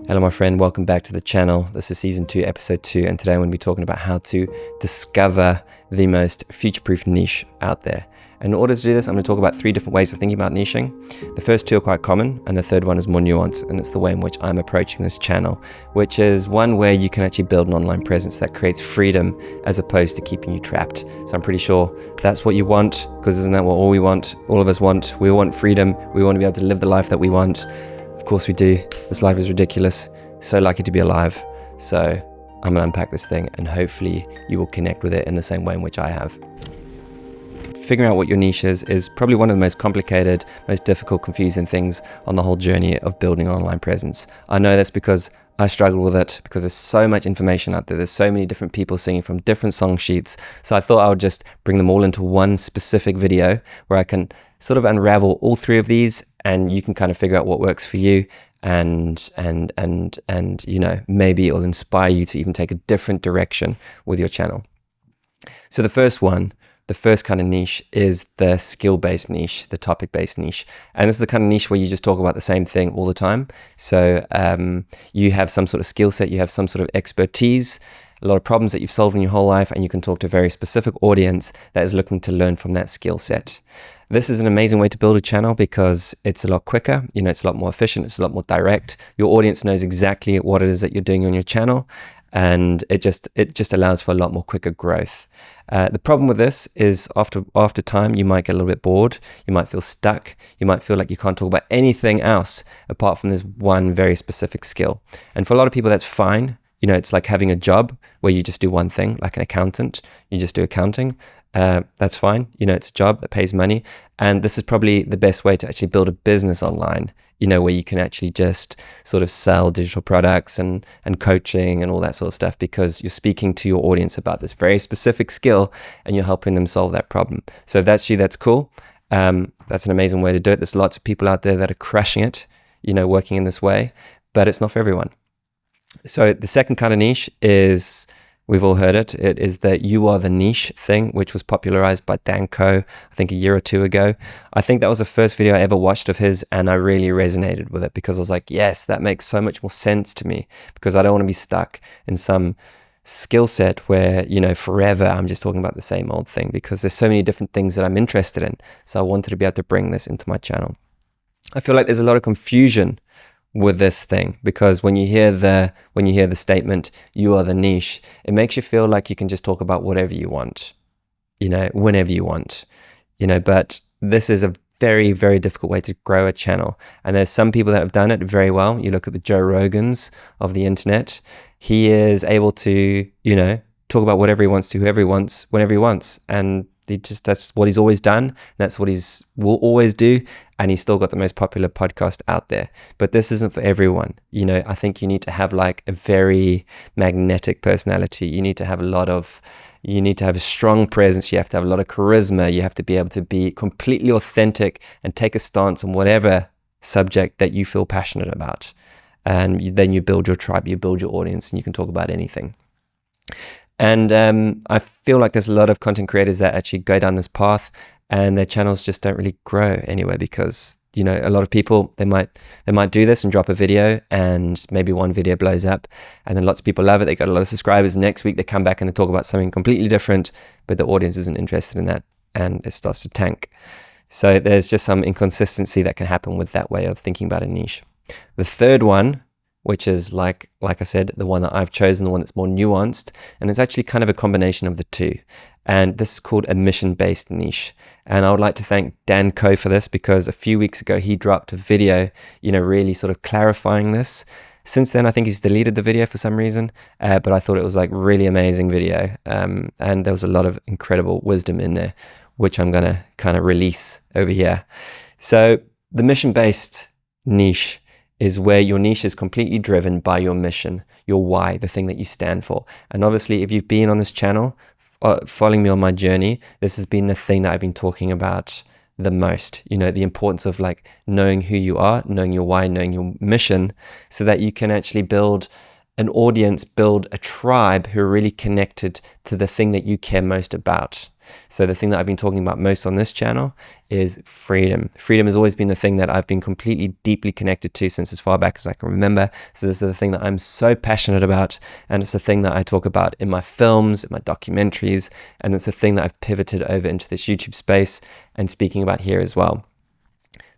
Hello my friend, welcome back to the channel. This is season 2, episode 2, and today I'm going to be talking about how to discover the most future-proof niche out there. And in order to do this, I'm going to talk about 3 different ways of thinking about niching. The first 2 are quite common, and the third one is more nuanced, and it's the way in which I'm approaching this channel, which is one where you can actually build an online presence that creates freedom as opposed to keeping you trapped. So I'm pretty sure that's what you want, because isn't that what all we want? All of us want. We all want freedom. We want to be able to live the life that we want. Of course we do. This life is ridiculous. So lucky to be alive. So I'm going to unpack this thing and hopefully you will connect with it in the same way in which I have. Figuring out what your niche is probably one of the most complicated, most difficult, confusing things on the whole journey of building an online presence. I know that's because I struggle with it because there's so much information out there. There's so many different people singing from different song sheets. So I thought I would just bring them all into one specific video where I can sort of unravel all 3 of these and you can kind of figure out what works for you and you know, maybe it'll inspire you to even take a different direction with your channel. So the first kind of niche is the skill-based niche, the topic-based niche. And this is the kind of niche where you just talk about the same thing all the time. So you have some sort of skill set, you have some sort of expertise, a lot of problems that you've solved in your whole life, and you can talk to a very specific audience that is looking to learn from that skill set. This is an amazing way to build a channel because it's a lot quicker, you know, it's a lot more efficient, it's a lot more direct. Your audience knows exactly what it is that you're doing on your channel, and it just allows for a lot more quicker growth. The problem with this is after time, you might get a little bit bored, you might feel stuck, you might feel like you can't talk about anything else apart from this one very specific skill. And for a lot of people, that's fine. You know, it's like having a job where you just do one thing, like an accountant, you just do accounting. That's fine. You know, it's a job that pays money. And this is probably the best way to actually build a business online, you know, where you can actually just sort of sell digital products and coaching and all that sort of stuff, because you're speaking to your audience about this very specific skill and you're helping them solve that problem. So if that's you, that's cool. That's an amazing way to do it. There's lots of people out there that are crushing it, you know, working in this way, but it's not for everyone. So the second kind of niche is, we've all heard it. It is the "you are the niche" thing, which was popularized by Dan Koe, I think a year or 2 ago. I think that was the first video I ever watched of his, and I really resonated with it because I was like, yes, that makes so much more sense to me, because I don't want to be stuck in some skill set where, you know, forever I'm just talking about the same old thing, because there's so many different things that I'm interested in. So I wanted to be able to bring this into my channel. I feel like there's a lot of confusion with this thing, because when you hear the statement "you are the niche," it makes you feel like you can just talk about whatever you want, you know, whenever you want, you know. But this is a very, very difficult way to grow a channel, and there's some people that have done it very well. You look at the Joe Rogans of the internet. He is able to, you know, talk about whatever he wants to, whoever he wants, whenever he wants, and that's what he's always done. That's what will always do. And he's still got the most popular podcast out there. But this isn't for everyone. You know, I think you need to have like a very magnetic personality. You need to have a strong presence. You have to have a lot of charisma. You have to be able to be completely authentic and take a stance on whatever subject that you feel passionate about. And then you build your tribe, you build your audience, and you can talk about anything. And I feel like there's a lot of content creators that actually go down this path and their channels just don't really grow anywhere, because, you know, a lot of people, they might do this and drop a video and maybe one video blows up and then lots of people love it. They got a lot of subscribers. Next week they come back and they talk about something completely different, but the audience isn't interested in that and it starts to tank. So there's just some inconsistency that can happen with that way of thinking about a niche. The third one, which is like I said, the one that I've chosen, the one that's more nuanced, and it's actually kind of a combination of the 2. And this is called a mission-based niche. And I would like to thank Dan Koe for this, because a few weeks ago he dropped a video, you know, really sort of clarifying this. Since then, I think he's deleted the video for some reason, but I thought it was like really amazing video. And there was a lot of incredible wisdom in there, which I'm going to kind of release over here. So the mission-based niche is where your niche is completely driven by your mission, your why, the thing that you stand for. And obviously, if you've been on this channel, following me on my journey, this has been the thing that I've been talking about the most. You know, the importance of like knowing who you are, knowing your why, knowing your mission, so that you can actually build an audience, build a tribe who are really connected to the thing that you care most about. So the thing that I've been talking about most on this channel is freedom. Freedom has always been the thing that I've been completely, deeply connected to since as far back as I can remember. So this is the thing that I'm so passionate about, and it's the thing that I talk about in my films, in my documentaries, and it's a thing that I've pivoted over into this YouTube space and speaking about here as well.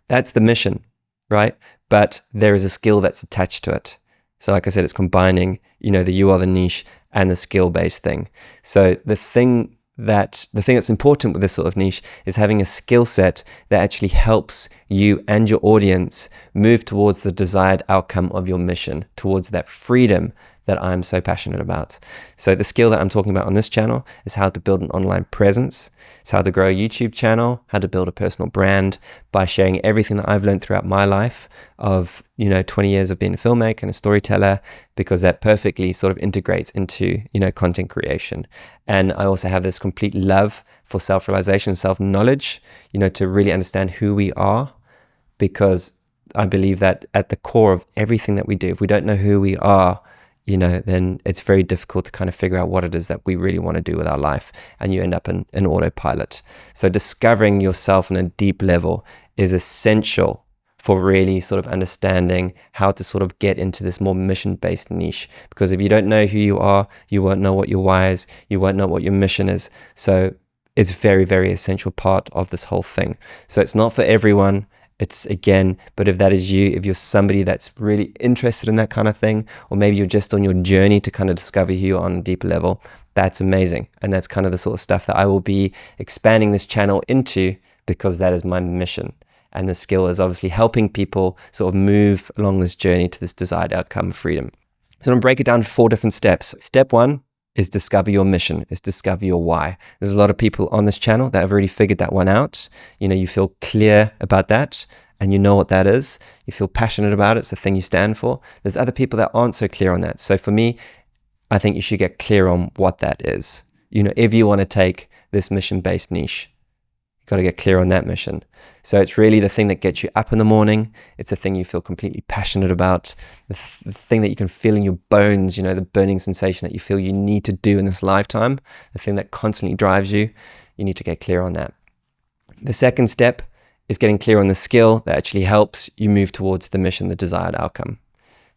That's the mission, right? But there is a skill that's attached to it. So like I said, it's combining, the you are the niche and the skill-based thing. So the thing that's important with this sort of niche is having a skill set that actually helps you and your audience move towards the desired outcome of your mission, towards that freedom that I'm so passionate about. So the skill that I'm talking about on this channel is how to build an online presence. It's how to grow a YouTube channel, how to build a personal brand by sharing everything that I've learned throughout my life of, 20 years of being a filmmaker and a storyteller, because that perfectly sort of integrates into, content creation. And I also have this complete love for self-realization, self-knowledge, to really understand who we are, because I believe that at the core of everything that we do, if we don't know who we are, then it's very difficult to kind of figure out what it is that we really want to do with our life, and you end up in autopilot. So discovering yourself on a deep level is essential for really sort of understanding how to sort of get into this more mission-based niche. Because if you don't know who you are, you won't know what your why is, you won't know what your mission is. So it's very, very essential part of this whole thing. So it's not for everyone. But if that is you, if you're somebody that's really interested in that kind of thing, or maybe you're just on your journey to kind of discover who you are on a deeper level, that's amazing. And that's kind of the sort of stuff that I will be expanding this channel into, because that is my mission. And the skill is obviously helping people sort of move along this journey to this desired outcome of freedom. So I'm going to break it down to 4 different steps. Step 1 is discover your mission, is discover your why. There's a lot of people on this channel that have already figured that one out. You feel clear about that, and you know what that is. You feel passionate about it. It's the thing you stand for. There's other people that aren't so clear on that. So for me, I think you should get clear on what that is. If you want to take this mission-based niche, you've got to get clear on that mission. So it's really the thing that gets you up in the morning. It's a thing you feel completely passionate about. The thing that you can feel in your bones, the burning sensation that you feel you need to do in this lifetime. The thing that constantly drives you. You need to get clear on that. The second step is getting clear on the skill that actually helps you move towards the mission, the desired outcome.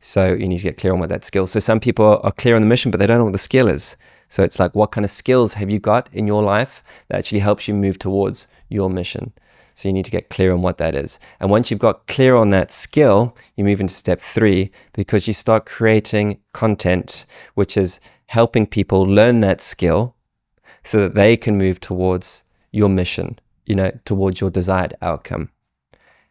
So you need to get clear on what that skill is. So some people are clear on the mission, but they don't know what the skill is. So it's like, what kind of skills have you got in your life that actually helps you move towards your mission? So you need to get clear on what that is. And once you've got clear on that skill, you move into step 3, because you start creating content, which is helping people learn that skill so that they can move towards your mission, towards your desired outcome.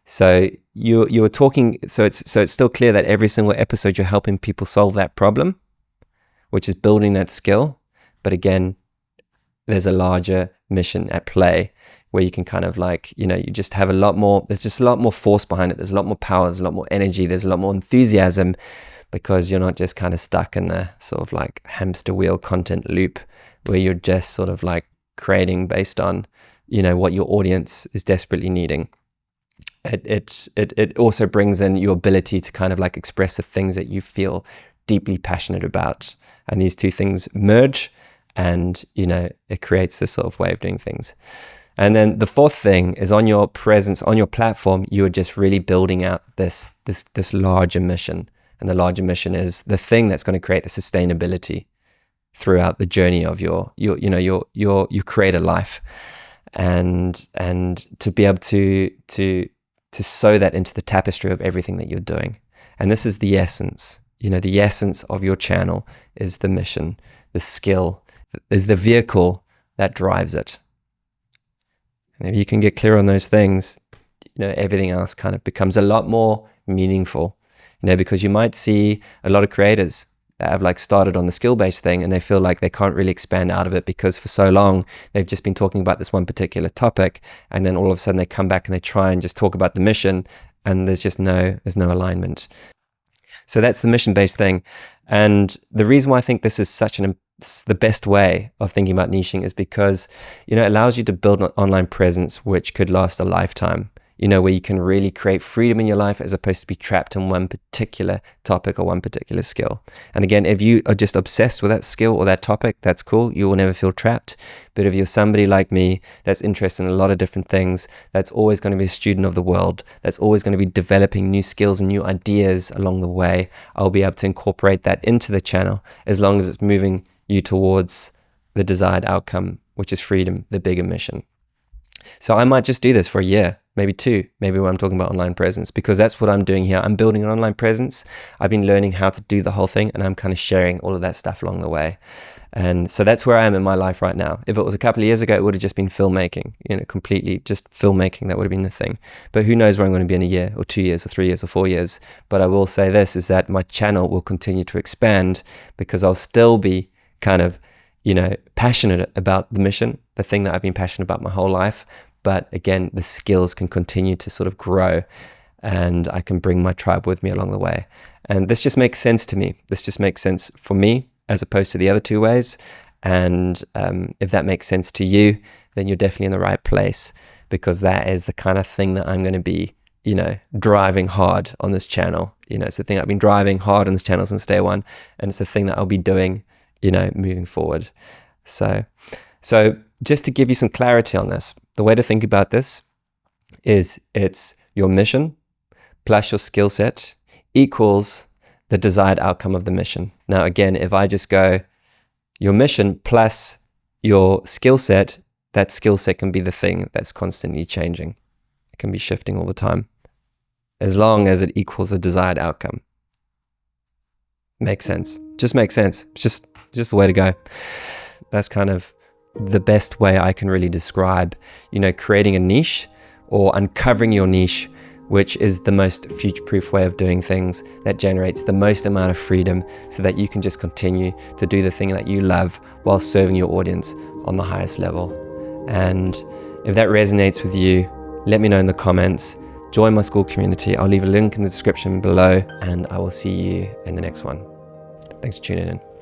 So you were talking, so it's still clear that every single episode you're helping people solve that problem, which is building that skill. But again, there's a larger mission at play where you can kind of you just have there's just a lot more force behind it. There's a lot more power, there's a lot more energy, there's a lot more enthusiasm, because you're not just kind of stuck in the sort of hamster wheel content loop where you're just sort of creating based on, what your audience is desperately needing. It also brings in your ability to kind of express the things that you feel deeply passionate about. And these two things merge, and, it creates this sort of way of doing things. And then the fourth thing is, on your presence, on your platform, you are just really building out this larger mission. And the larger mission is the thing that's going to create the sustainability throughout the journey of your creator life. And to be able to sew that into the tapestry of everything that you're doing. And this is the essence. The essence of your channel is the mission. The skill is the vehicle that drives it. And if you can get clear on those things, everything else kind of becomes a lot more meaningful. Because you might see a lot of creators that have started on the skill-based thing, and they feel like they can't really expand out of it, because for so long they've just been talking about this one particular topic, and then all of a sudden they come back and they try and just talk about the mission, and there's no alignment. So that's the mission-based thing. And the reason why I think this is the best way of thinking about niching is because, it allows you to build an online presence which could last a lifetime. where you can really create freedom in your life as opposed to be trapped in one particular topic or one particular skill. And again, if you are just obsessed with that skill or that topic, that's cool. You will never feel trapped. But if you're somebody like me that's interested in a lot of different things, that's always going to be a student of the world, that's always going to be developing new skills and new ideas along the way, I'll be able to incorporate that into the channel as long as it's moving you towards the desired outcome, which is freedom, the bigger mission. So I might just do this for a year, maybe 2, maybe when I'm talking about online presence, because that's what I'm doing here. I'm building an online presence. I've been learning how to do the whole thing, and I'm kind of sharing all of that stuff along the way. And so that's where I am in my life right now. If it was a couple of years ago, it would have just been filmmaking, completely just filmmaking. That would have been the thing. But who knows where I'm going to be in a year or 2 years or 3 years or 4 years. But I will say this, is that my channel will continue to expand because I'll still be kind of, passionate about the mission, the thing that I've been passionate about my whole life. But again, the skills can continue to sort of grow, and I can bring my tribe with me along the way. And this just makes sense to me. This just makes sense for me as opposed to the other 2 ways. And if that makes sense to you, then you're definitely in the right place, because that is the kind of thing that I'm going to be, driving hard on this channel. It's the thing I've been driving hard on this channel since day one, and it's the thing that I'll be doing, moving forward. So just to give you some clarity on this, the way to think about this is it's your mission plus your skill set equals the desired outcome of the mission. Now, again, if I just go your mission plus your skill set, that skill set can be the thing that's constantly changing. It can be shifting all the time, as long as it equals the desired outcome. Makes sense. Just makes sense. It's just the way to go. That's kind of the best way I can really describe, creating a niche or uncovering your niche, which is the most future-proof way of doing things that generates the most amount of freedom so that you can just continue to do the thing that you love while serving your audience on the highest level. And if that resonates with you, let me know in the comments. Join my school community. I'll leave a link in the description below, and I will see you in the next one. Thanks for tuning in.